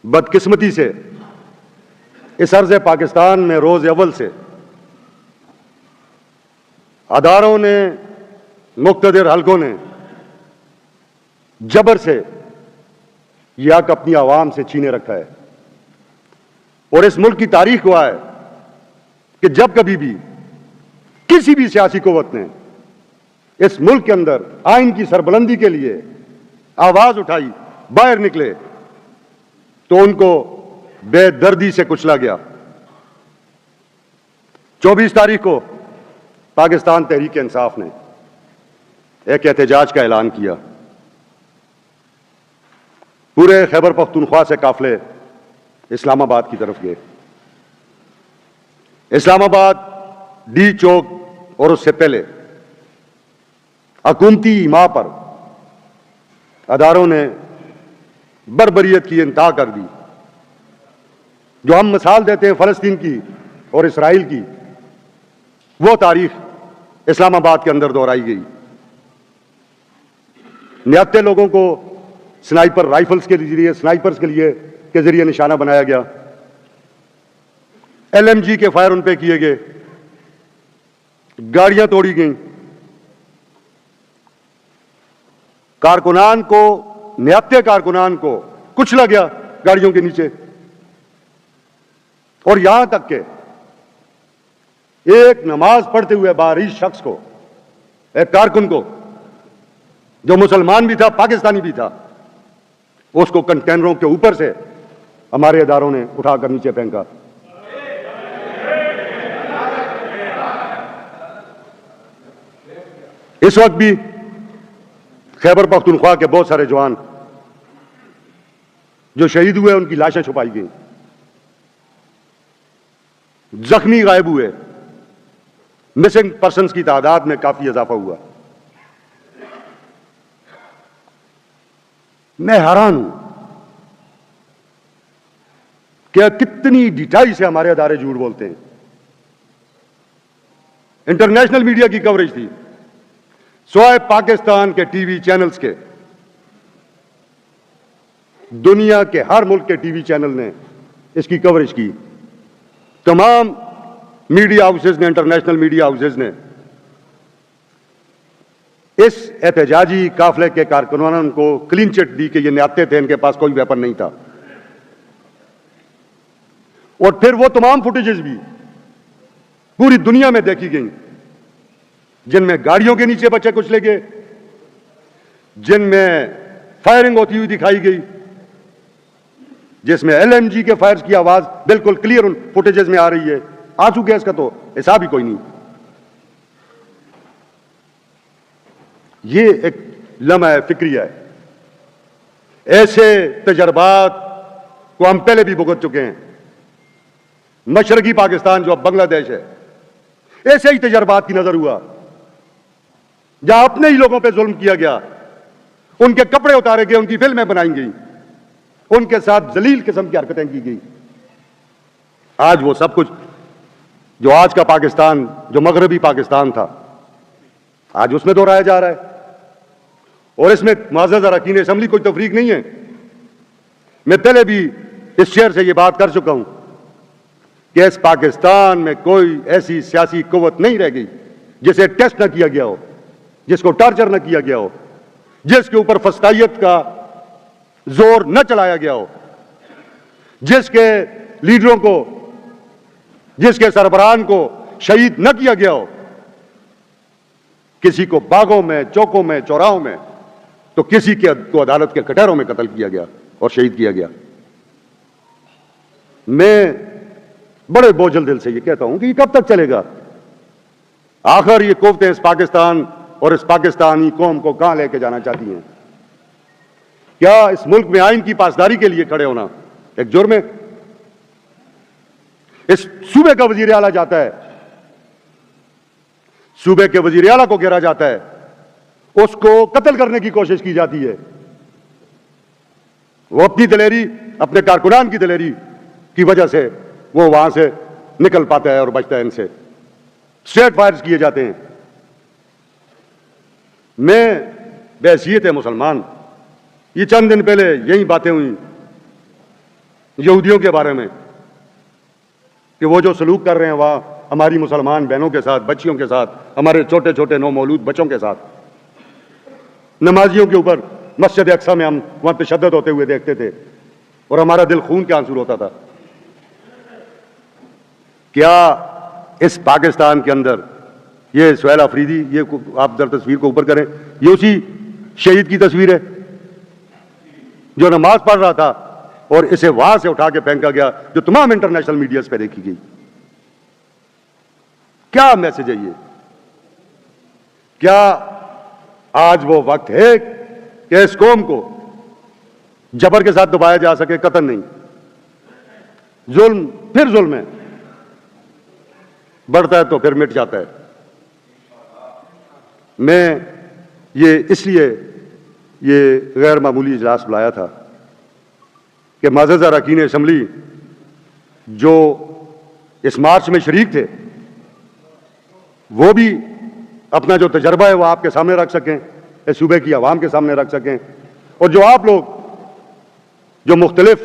बदकिस्मती से इस अर्ज़ पाकिस्तान में रोज़ अव्वल से अदारों ने, मुक़्तदिर हलकों ने जबर से यह हक अपनी आवाम से छीने रखा है। और इस मुल्क की तारीख हुआ है कि जब कभी भी किसी भी सियासी कुव्वत ने इस मुल्क के अंदर आइन की सरबुलंदी के लिए आवाज उठाई, बाहर निकले, तो उनको बेदर्दी से कुचला गया। 24 तारीख को पाकिस्तान तहरीक इंसाफ ने एक एहतजाज का ऐलान किया। पूरे खैबर पख्तूनख्वा से काफिले इस्लामाबाद की तरफ गए। इस्लामाबाद डी चौक और उससे पहले हुकूमती माह पर अदारों ने बर्बरियत की इंतहा कर दी। जो हम मिसाल देते हैं फलस्तीन की और इसराइल की, वो तारीख इस्लामाबाद के अंदर दोहराई गई। निहत्ते लोगों को स्नाइपर राइफल्स के जरिए निशाना बनाया गया। LMG के फायर उन पे किए गए, गाड़ियां तोड़ी गईं, कारकुनान को, निहत्ते कारकुनान को कुचला गया गाड़ियों के नीचे। और यहां तक के एक नमाज पढ़ते हुए बारिश शख्स को, एक कारकुन को, जो मुसलमान भी था, पाकिस्तानी भी था, उसको कंटेनरों के ऊपर से हमारे इदारों ने उठाकर नीचे फेंका। इस वक्त भी खैबर पख्तूनख्वा के बहुत सारे जवान जो शहीद हुए, उनकी लाशें छुपाई गई, जख्मी गायब हुए, मिसिंग पर्सन्स की तादाद में काफी इजाफा हुआ। मैं हैरान हूं कि कितनी ढिठाई से हमारे अदारे झूठ बोलते हैं। इंटरनेशनल मीडिया की कवरेज थी, सिवाय पाकिस्तान के टीवी चैनल्स के दुनिया के हर मुल्क के टीवी चैनल ने इसकी कवरेज की। तमाम मीडिया हाउसेज ने, इंटरनेशनल मीडिया हाउसेज ने इस एहतजाजी काफिले के कारकुनान को क्लीन चिट दी कि ये निहत्ते थे, इनके पास कोई वेपन नहीं था। और फिर वो तमाम फुटेजेस भी पूरी दुनिया में देखी गई, जिनमें गाड़ियों के नीचे बच्चे कुचले गए, जिनमें फायरिंग होती हुई दिखाई गई, जिसमें LMG के फायर्स की आवाज बिल्कुल क्लियर उन फुटेजेस में आ रही है। आंसू गैस का तो हिसाब ही कोई नहीं। ये एक लम्हा है, फिक्रिया है। ऐसे तजर्बात को हम पहले भी भुगत चुके हैं। मशरकी पाकिस्तान जो अब बांग्लादेश है, ऐसे ही तजर्बात की नजर हुआ, जहां अपने ही लोगों पे जुल्म किया गया, उनके कपड़े उतारे गए, उनकी फिल्में बनाई गई, उनके साथ जलील किस्म की हरकतें की गई। आज वो सब कुछ जो आज का पाकिस्तान, जो मगरबी पाकिस्तान था, आज उसमें दोहराया जा रहा है। और इसमें मुअज़्ज़ज़ अरकान असेंबली कोई तफरीक नहीं है। मैं पहले भी इस शेयर से ये बात कर चुका हूं कि इस पाकिस्तान में कोई ऐसी सियासी कुव्वत नहीं रह गई जिसे टेस्ट न किया गया हो, जिसको टॉर्चर न किया गया हो, जिसके ऊपर फस्तायत का जोर न चलाया गया हो, जिसके लीडरों को, जिसके सरबराहान को शहीद न किया गया हो। किसी को बागों में, चौकों में, चौराहों में, तो किसी को अदालत के कटहरों में कत्ल किया गया और शहीद किया गया। मैं बड़े बोझल दिल से ये कहता हूं कि ये कब तक चलेगा? आखिर ये कुव्वतें इस पाकिस्तान और इस पाकिस्तानी कौम को कहां लेके जाना चाहती हैं? क्या इस मुल्क में आइन की पासदारी के लिए खड़े होना एक जुर्म है? इस सूबे का वजीर आला जाता है, सूबे के वजीर आला को घेरा जाता है, उसको कत्ल करने की कोशिश की जाती है। वो अपनी दिलेरी, अपने कारकुनान की दिलेरी की वजह से वो वहां से निकल पाता है और बचता है। इनसे स्ट्रेट फायर्स किए जाते हैं। मैं बहैसियत है मुसलमान, ये चंद दिन पहले यही बातें हुई यहूदियों के बारे में कि वो जो सलूक कर रहे हैं वहां हमारी मुसलमान बहनों के साथ, बच्चियों के साथ, हमारे छोटे छोटे नौमौलूद बच्चों के साथ, नमाजियों के ऊपर मस्जिद अक्सा में हम वहां तशद्दुद होते हुए देखते थे और हमारा दिल खून के आंसू होता था। क्या इस पाकिस्तान के अंदर ये सुहेल अफरीदी, ये आप जरा तस्वीर को ऊपर करें, ये उसी शहीद की तस्वीर है जो नमाज पढ़ रहा था और इसे वहां से उठा के फेंका गया, जो तमाम इंटरनेशनल मीडियाज पे देखी गई। क्या मैसेज है ये? क्या आज वो वक्त है कि इस कौम को जबर के साथ दबाया जा सके? कतन नहीं। जुल्म फिर जुल्म है, बढ़ता है तो फिर मिट जाता है। मैं ये इसलिए ये गैर मामूली इजलास बुलाया था कि माज़ज़ा अरकान असम्बली जो इस मार्च में शरीक थे वो भी अपना जो तजर्बा है वो आपके सामने रख सकें, इस सूबे की आवाम के सामने रख सकें, और जो आप लोग जो मुख्तलिफ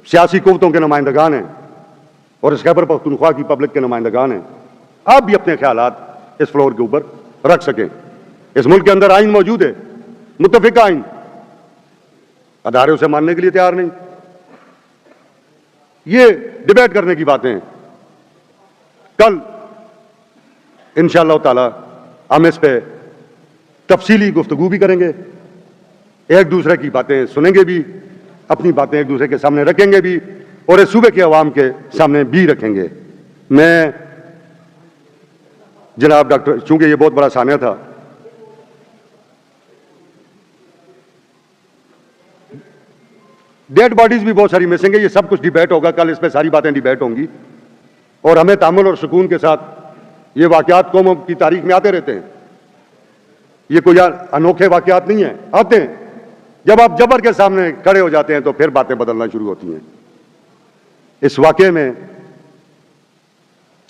सियासी कुव्वतों के नुमाइंदगान हैं और इस खैबर पख्तूनख्वा की पब्लिक के नुमाइंदगान हैं, आप भी अपने ख्यालात इस फ्लोर के ऊपर रख सकें। इस मुल्क के अंदर आइन मौजूद है, मुत्तफिक आइन, अदारे उसे मानने के लिए तैयार नहीं। ये डिबेट करने की बातें हैं। कल इंशाअल्लाह ताला हम इस पे तफसीली गुफ्तगू भी करेंगे, एक दूसरे की बातें सुनेंगे भी, अपनी बातें एक दूसरे के सामने रखेंगे भी और इस सूबे के अवाम के सामने भी रखेंगे। मैं जनाब डॉक्टर, चूंकि ये बहुत बड़ा सानिया था, डेड बॉडीज भी बहुत सारी मिसिंग है, ये सब कुछ डिबेट होगा कल, इस पे सारी बातें डिबेट होंगी और हमें तामुल और सुकून के साथ ये वाकयात कौमों की तारीख में आते रहते हैं। ये कोई अनोखे वाकयात नहीं है, आते हैं। जब आप जबर के सामने खड़े हो जाते हैं तो फिर बातें बदलना शुरू होती हैं। इस वाकये में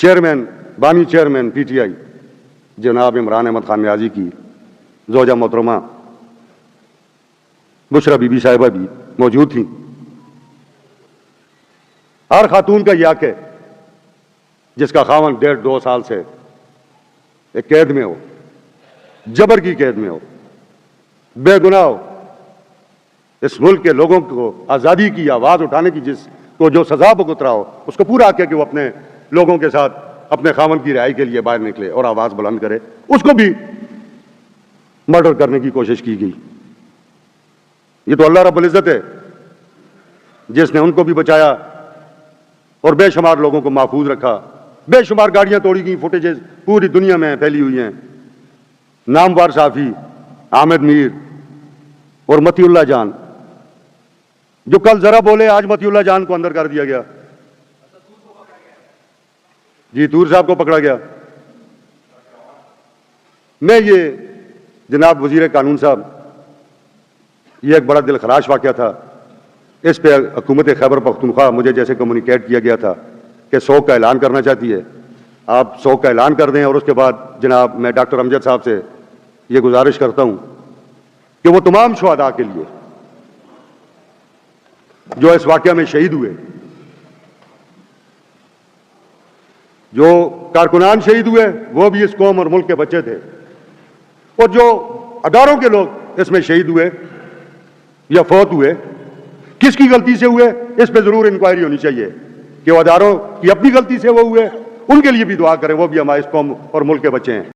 चेयरमैन, बानी चेयरमैन पीटीआई जनाब इमरान अहमद खान नियाजी की ज़ौजा मोहतरमा बुशरा बीबी साहिबा भी मौजूद थी। हर खातून का यह हक है जिसका खावन 1.5-2 साल से एक कैद में हो, जबर की कैद में हो, बेगुनाह हो, इस मुल्क के लोगों को आज़ादी की आवाज़ उठाने की जिसको जो सजा भुगत रहा हो, उसको पूरा हक है कि वो अपने लोगों के साथ अपने खावन की रिहाई के लिए बाहर निकले और आवाज़ बुलंद करे। उसको भी मर्डर करने की कोशिश की गई। ये तो अल्लाह रब्बुल इज़्ज़त है जिसने उनको भी बचाया और बेशुमार लोगों को महफूज रखा। बेशुमार गाड़ियां तोड़ी गई, फुटेजेस पूरी दुनिया में फैली हुई हैं। नामवर साफी, आमिर मीर और मतीउल्लाह जान, जो कल जरा बोले आज मतीउल्लाह जान को अंदर कर दिया गया। जी, तूर साहब को पकड़ा गया। मैं ये जनाब वजीर कानून साहब, ये एक बड़ा दिल खराश वाक़या था। इस पे हुकूमत खैबर पख्तूनख्वा मुझे जैसे कम्युनिकेट किया गया था कि शोक का ऐलान करना चाहती है, आप शोक का ऐलान कर दें और उसके बाद जनाब मैं डॉक्टर अमजद साहब से ये गुजारिश करता हूं कि वो तमाम शुहदा के लिए जो इस वाक़या में शहीद हुए, जो कारकुनान शहीद हुए वो भी इस कौम और मुल्क के बच्चे थे, और जो हजारों के लोग इसमें शहीद हुए या फौत हुए, किसकी गलती से हुए इस पे जरूर इंक्वायरी होनी चाहिए कि वो हजारों की अपनी गलती से वो हुए, उनके लिए भी दुआ करें, वो भी हमारे इस कौम और मुल्क के बच्चे हैं।